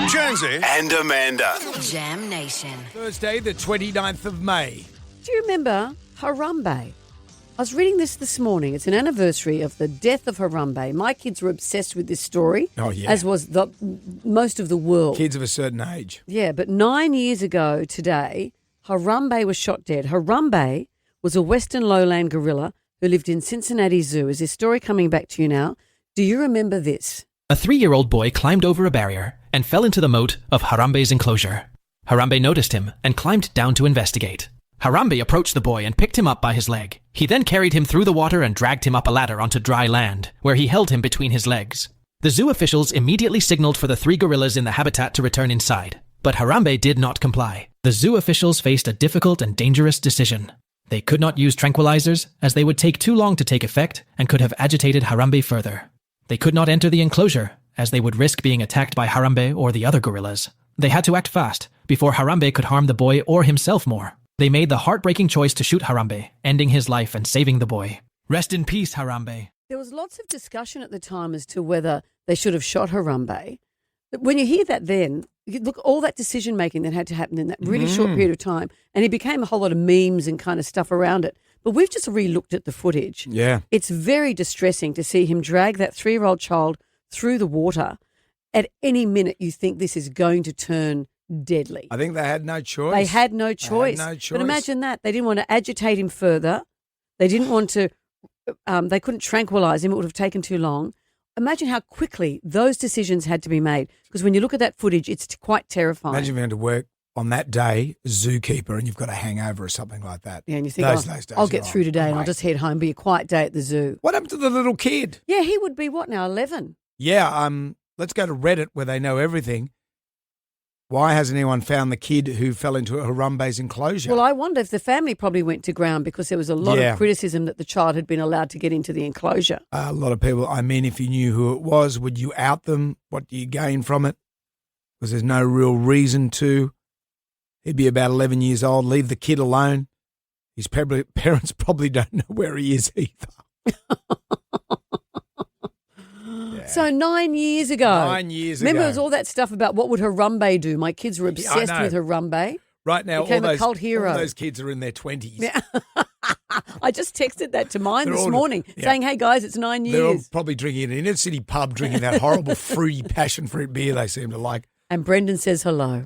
Jonesy and Amanda. Jam Nation. Thursday, the 29th of May. Do you remember Harambe? I was reading this morning. It's an anniversary of the death of Harambe. My kids were obsessed with this story, as was most of the world. Kids of a certain age. Yeah, but 9 years ago today, Harambe was shot dead. Harambe was a western lowland gorilla who lived in Cincinnati Zoo. Is this story coming back to you now? Do you remember this? A 3-year-old boy climbed over a barrier and fell into the moat of Harambe's enclosure. Harambe noticed him and climbed down to investigate. Harambe approached the boy and picked him up by his leg. He then carried him through the water and dragged him up a ladder onto dry land, where he held him between his legs. The zoo officials immediately signaled for the 3 gorillas in the habitat to return inside, but Harambe did not comply. The zoo officials faced a difficult and dangerous decision. They could not use tranquilizers, as they would take too long to take effect and could have agitated Harambe further. They could not enter the enclosure, as they would risk being attacked by Harambe or the other gorillas. They had to act fast, before Harambe could harm the boy or himself more. They made the heartbreaking choice to shoot Harambe, ending his life and saving the boy. Rest in peace, Harambe. There was lots of discussion at the time as to whether they should have shot Harambe. But when you hear that then, you look all that decision-making that had to happen in that really short period of time, and it became a whole lot of memes and kind of stuff around it. But we've just re-looked at the footage. Yeah. It's very distressing to see him drag that 3-year-old child through the water. At any minute, you think this is going to turn deadly. I think they had no choice. They had no choice. But imagine that. They didn't want to agitate him further. They didn't want to, they couldn't tranquilise him. It would have taken too long. Imagine how quickly those decisions had to be made. Because when you look at that footage, it's quite terrifying. Imagine if you had to work on that day, zookeeper, and you've got a hangover or something like that. Yeah, and you think, those days, I'll get through today and I'll just head home, be a quiet day at the zoo. What happened to the little kid? Yeah, he would be, what now, 11? Yeah, let's go to Reddit where they know everything. Why hasn't anyone found the kid who fell into Harambe's enclosure? Well, I wonder if the family probably went to ground because there was a lot of criticism that the child had been allowed to get into the enclosure. A lot of people, I mean, if you knew who it was, would you out them? What do you gain from it? Because there's no real reason to. He'd be about 11 years old. Leave the kid alone. His parents probably don't know where he is either. So 9 years ago. 9 years ago. Remember, it was all that stuff about what would Harambe do. My kids were obsessed with Harambe. Right now, became a cult hero. All those kids are in their 20s. Yeah. I just texted that to mine this morning, saying, hey, guys, it's 9 years. They're all probably drinking in an inner city pub, drinking that horrible fruity passion fruit beer they seem to like. And Brendan says hello.